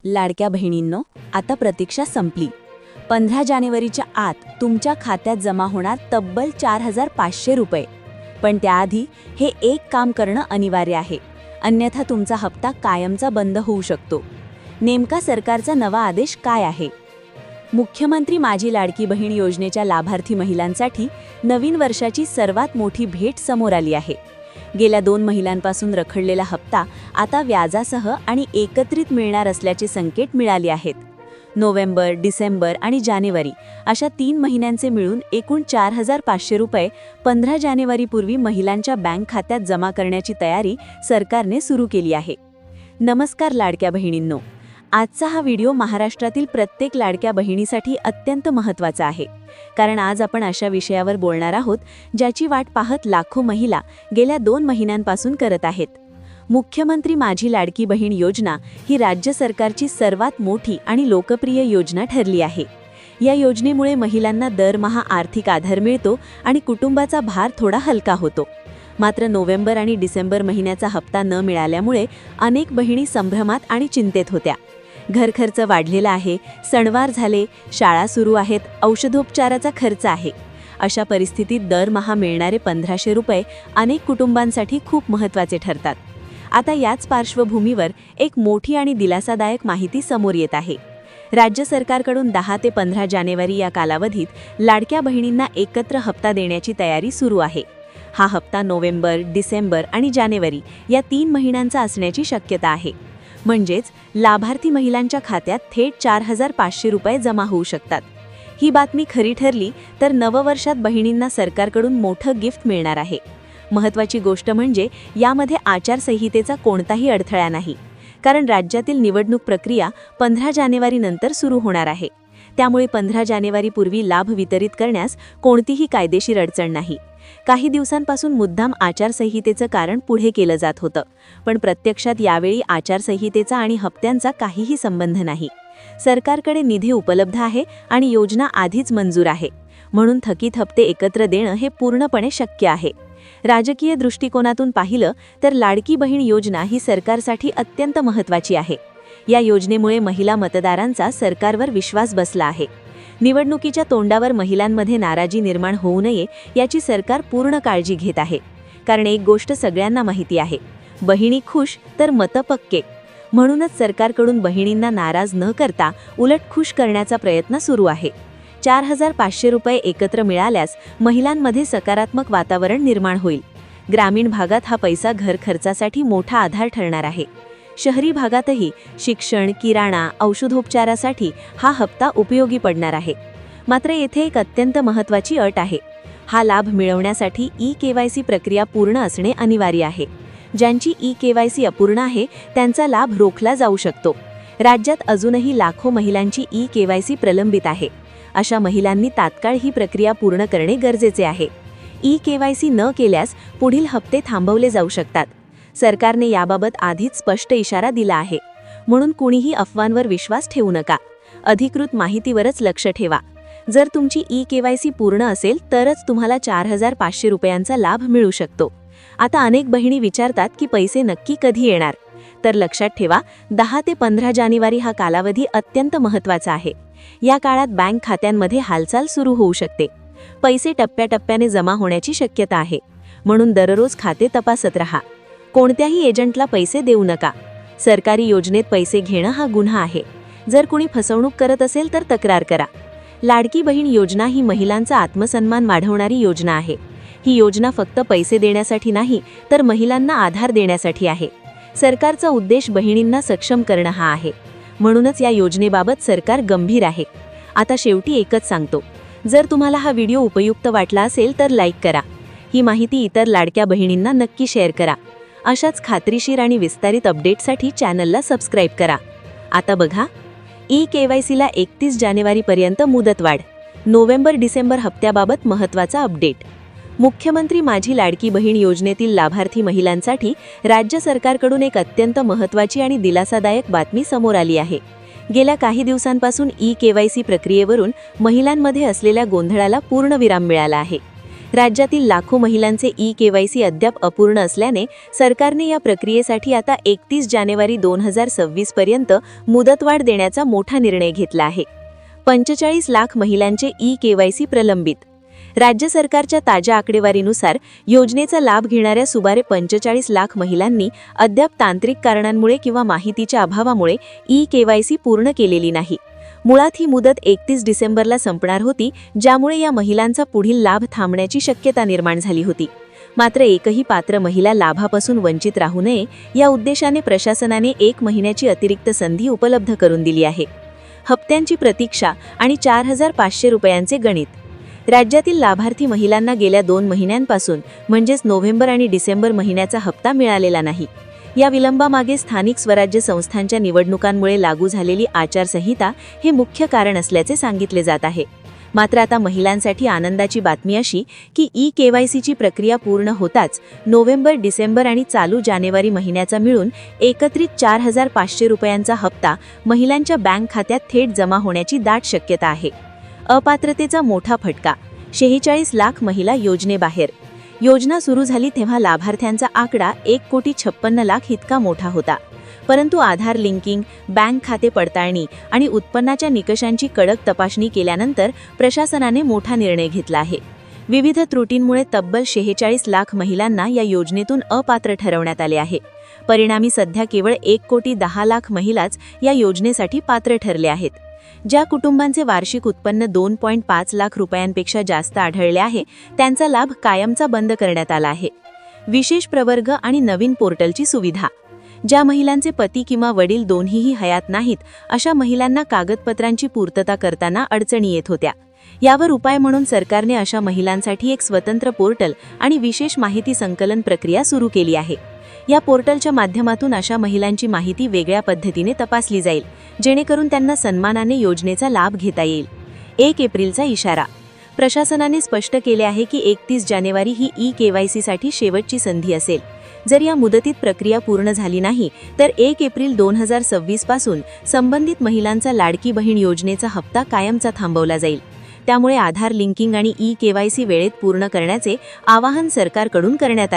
लाडक्या बहिणींनो, आता प्रतीक्षा संपली. 15 जानेवारीच्या आत तुमच्या खात्यात जमा होणार तब्बल 4500 रुपये. पण त्याआधी हे एक काम करणं अनिवार्य आहे, अन्यथा तुमचा हप्ता कायमचा बंद होऊ शकतो. नेमका सरकारचा नवा आदेश काय आहे? मुख्यमंत्री माझी लाडकी बहीण योजनेच्या लाभार्थी महिलांसाठी नवीन वर्षाची सर्वात मोठी भेट समोर आली आहे. गेल्या 2 महिन्यांपासून रखडलेला हप्ता आता व्याजासह आणि एकत्रित मिळणार असल्याचे संकेत मिळाले आहेत. नोव्हेंबर, डिसेंबर आणि जानेवारी अशा 3 महिन्यांचे मिळून एकूण 4500 रुपये 15 जानेवारीपूर्वी महिलांच्या बँक खात्यात जमा करण्याची तयारी सरकारने सुरू केली आहे. नमस्कार लाडक्या बहिणींनो, आजचा हा व्हिडिओ महाराष्ट्रातील प्रत्येक लाडक्या बहिणीसाठी अत्यंत महत्त्वाचा आहे. कारण आज आपण अशा विषयावर बोलणार आहोत ज्याची वाट पाहत लाखो महिला गेल्या 2 महिन्यांपासून करत आहेत. मुख्यमंत्री माझी लाडकी बहीण योजना ही राज्य सरकारची सर्वात मोठी आणि लोकप्रिय योजना ठरली आहे. या योजनेमुळे महिलांना दरमहा आर्थिक आधार मिळतो आणि कुटुंबाचा भार थोडा हलका होतो. मात्र नोव्हेंबर आणि डिसेंबर महिन्याचा हप्ता न मिळाल्यामुळे अनेक बहिणी संभ्रमात आणि चिंतेत होत्या. घर खर्च वाढलेला आहे, सणवार झाले, शाळा सुरू आहेत, औषधोपचाराचा खर्च आहे. अशा परिस्थितीत दरमहा मिळणारे 1500 रुपये अनेक कुटुंबांसाठी खूप महत्त्वाचे ठरतात. आता याच पार्श्वभूमीवर एक मोठी आणि दिलासादायक माहिती समोर येत आहे. राज्य सरकारकडून 10 ते 15 जानेवारी या कालावधीत लाडक्या बहिणींना एकत्र हप्ता देण्याची तयारी सुरू आहे. हा हप्ता नोव्हेंबर, डिसेंबर आणि जानेवारी या 3 महिन्यांचा असण्याची शक्यता आहे. म्हणजेच लाभार्थी महिलांच्या खात्यात थेट 4500 रुपये जमा होऊ शकतात. ही बातमी खरी ठरली तर नववर्षात बहिणींना सरकारकडून मोठं गिफ्ट मिळणार आहे. महत्त्वाची गोष्ट म्हणजे यामध्ये आचारसंहितेचा कोणताही अडथळा नाही, कारण राज्यातील निवडणूक प्रक्रिया 15 जानेवारीनंतर सुरू होणार आहे. त्यामुळे 15 जानेवारीपूर्वी लाभ वितरित करण्यास कोणतीही कायदेशीर अडचण नाही. काही दिवसांपासून मुद्दाम आचारसंहितेचं कारण पुढे केलं जात होतं, पण प्रत्यक्षात यावेळी आचारसंहितेचा आणि हप्त्यांचा काहीही संबंध नाही. सरकारकडे निधी उपलब्ध आहे आणि योजना आधीच मंजूर आहे, म्हणून थकीत हप्ते एकत्र देणं हे पूर्णपणे शक्य आहे. राजकीय दृष्टिकोनातून पाहिलं तर लाडकी बहीण योजना ही सरकारसाठी अत्यंत महत्त्वाची आहे. या योजनेमुळे महिला मतदारांचा सरकारवर विश्वास बसला आहे. निवडणुकीच्या तोंडावर महिलांमध्ये नाराजी निर्माण होऊ नये याची सरकार पूर्ण काळजी घेत आहे. कारण एक गोष्ट सगळ्यांना माहिती आहे, बहिणी खुश तर मतं पक्के. म्हणूनच सरकारकडून बहिणींना नाराज न करता उलट खुश करण्याचा प्रयत्न सुरू आहे. 4500 रुपये एकत्र मिळाल्यास महिलांमध्ये सकारात्मक वातावरण निर्माण होईल. ग्रामीण भागात हा पैसा घर खर्चासाठी मोठा आधार ठरणार आहे. शहरी भागातही शिक्षण, किराणा, औषधोपचारासाठी हा हप्ता उपयोगी पडणार आहे. मात्र येथे एक अत्यंत महत्त्वाची अट आहे. हा लाभ मिळवण्यासाठी ई-केवायसी प्रक्रिया पूर्ण असणे अनिवार्य आहे. ज्यांची ई-केवायसी अपूर्ण आहे त्यांचा लाभ रोखला जाऊ शकतो. राज्यात अजूनही लाखो महिलांची ई-केवायसी प्रलंबित आहे. अशा महिलांनी तात्काळ ही प्रक्रिया पूर्ण करणे गरजेचे आहे. ई-केवायसी न केल्यास पुढील हप्ते थांबवले जाऊ शकतात. सरकारने याबाबत आधीच स्पष्ट इशारा दिला आहे. म्हणून कुणीही अफवांवर विश्वास ठेवू नका. अधिकृत माहितीवरच लक्ष ठेवा. जर तुमची ई-केवायसी पूर्ण असेल तरच तुम्हाला 4500 रुपयांचा लाभ मिळू शकतो. आता अनेक बहिणी विचारतात की पैसे नक्की कधी येणार? तर लक्षात ठेवा, 10 ते 15 जानेवारी हा कालावधी अत्यंत महत्त्वाचा आहे. या काळात बँक खात्यांमध्ये हालचाल सुरू होऊ शकते. पैसे टप्प्याटप्प्याने जमा होण्याची शक्यता आहे. म्हणून दररोज खाते तपासत राहा. कोणत्याही एजंटला पैसे देऊ नका. सरकारी योजनेत पैसे घेणं हा गुन्हा आहे. जर कुणी फसवणूक करत असेल तर तक्रार करा. लाडकी बहीण योजना ही महिलांचा आत्मसन्मान वाढवणारी योजना आहे. ही योजना फक्त पैसे देण्यासाठी नाही तर महिलांना आधार देण्यासाठी आहे. सरकारचा उद्देश बहिणींना सक्षम करणं हा आहे. म्हणूनच या योजनेबाबत सरकार गंभीर आहे. आता शेवटी एकच सांगतो, जर तुम्हाला हा व्हिडिओ उपयुक्त वाटला असेल तर लाईक करा. ही माहिती इतर लाडक्या बहिणींना नक्की शेअर करा. अशाच खात्रीशीर आणि विस्तारित अपडेटसाठी चॅनलला सबस्क्राईब करा. आता बघा, ई-केवायसीला 31 जानेवारीपर्यंत मुदतवाढ. नोव्हेंबर-डिसेंबर हप्त्याबाबत महत्त्वाचा अपडेट. मुख्यमंत्री माझी लाडकी बहीण योजनेतील लाभार्थी महिलांसाठी राज्य सरकारकडून एक अत्यंत महत्त्वाची आणि दिलासादायक बातमी समोर आली आहे. गेल्या काही दिवसांपासून ई-केवायसी प्रक्रियेवरून महिलांमध्ये असलेल्या गोंधळाला पूर्णविराम मिळाला आहे. राज्यातील लाखो महिलांचे ई-केवायसी अद्याप अपूर्ण असल्याने सरकारने या प्रक्रियेसाठी आता 31 जानेवारी 2026 पर्यंत मुदतवाढ देण्याचा मोठा निर्णय घेतला आहे. 45 लाख महिलांचे ई-केवायसी प्रलंबित. राज्य सरकारच्या ताज्या आकडेवारीनुसार योजनेचा लाभ घेणाऱ्या सुमारे 45 लाख महिलांनी अद्याप तांत्रिक कारणांमुळे किंवा माहितीच्या अभावामुळे ई-केवायसी पूर्ण केलेली नाही. मुळात ही मुदत 31 डिसेंबरला संपणार होती, ज्यामुळे या महिलांचा पुढील लाभ थांबण्याची शक्यता निर्माण झाली होती. मात्र एकही पात्र महिला लाभापासून वंचित राहू नये या उद्देशाने प्रशासनाने 1 महिन्याची अतिरिक्त संधी उपलब्ध करून दिली आहे. हप्त्यांची प्रतीक्षा आणि 4,500 रुपयांचे गणित. राज्यातील लाभार्थी महिलांना गेल्या 2 महिन्यांपासून म्हणजेच नोव्हेंबर आणि डिसेंबर महिन्याचा हप्ता मिळालेला नाही. या विलंबामागे स्थानिक स्वराज्य संस्थांच्या निवडणुकांमुळे लागू झालेली आचारसंहिता हे मुख्य कारण असल्याचे सांगितले जात आहे. मात्र आता महिलांसाठी आनंदाची बातमी अशी की ई-केवायसीची प्रक्रिया पूर्ण होताच नोव्हेंबर, डिसेंबर आणि चालू जानेवारी महिन्याचा मिळून एकत्रित 4,500 रुपयांचा हप्ता महिलांच्या बँक खात्यात थेट जमा होण्याची दाट शक्यता आहे. अपात्रतेचा मोठा फटका. 46 लाख महिला योजनेबाहेर. योजना सुरू झाली तेव्हा लाभार्थ्यांचा आकडा 1,56,00,000 इतका मोठा होता. परंतु आधार लिंकिंग, बँक खाते पडताळणी आणि उत्पन्नाच्या निकषांची कडक तपासणी केल्यानंतर प्रशासनाने मोठा निर्णय घेतला आहे. विविध त्रुटींमुळे तब्बल 46 लाख महिलांना या योजनेतून अपात्र ठरवण्यात आले आहे. परिणामी सध्या केवळ 1,10,00,000 महिलाच या योजनेसाठी पात्र ठरले आहेत. ज्या कुटुंबांचे वार्षिक उत्पन्न 2.5 लाख रुपयांपेक्षा जास्त आढळले आहे त्यांचा लाभ कायमचा बंद करण्यात आला आहे. विशेष प्रवर्ग आणि नवीन पोर्टलची सुविधा. ज्या महिलांचे पती किंवा वडील दोन्हीही हयात नाहीत अशा महिलांना कागदपत्रांची पूर्तता करताना अडचणी येत होत्या. यावर उपाय म्हणून सरकारने अशा महिलांसाठी एक स्वतंत्र पोर्टल आणि विशेष माहिती संकलन प्रक्रिया सुरू केली आहे. या पोर्टलच्या माध्यमातून अशा महिलांची माहिती वेगळ्या पद्धतीने तपासली जाईल, जेणेकरून त्यांना सन्मानाने योजनेचा लाभ घेता येईल. 1 एप्रिलचा इशारा. प्रशासनाने स्पष्ट केले आहे की 31 जानेवारी ही ई-केवायसीसाठी शेवटची संधी असेल. जर या मुदतीत प्रक्रिया पूर्ण झाली नाही तर 1 एप्रिल 2026 पासून संबंधित महिलांचा लाडकी बहीण योजनेचा हप्ता कायमचा थांबवला जाईल. त्यामुळे आधार लिंकिंग आणि ई-केवायसी वेळेत पूर्ण करण्याचे आवाहन सरकारकडून करण्यात आले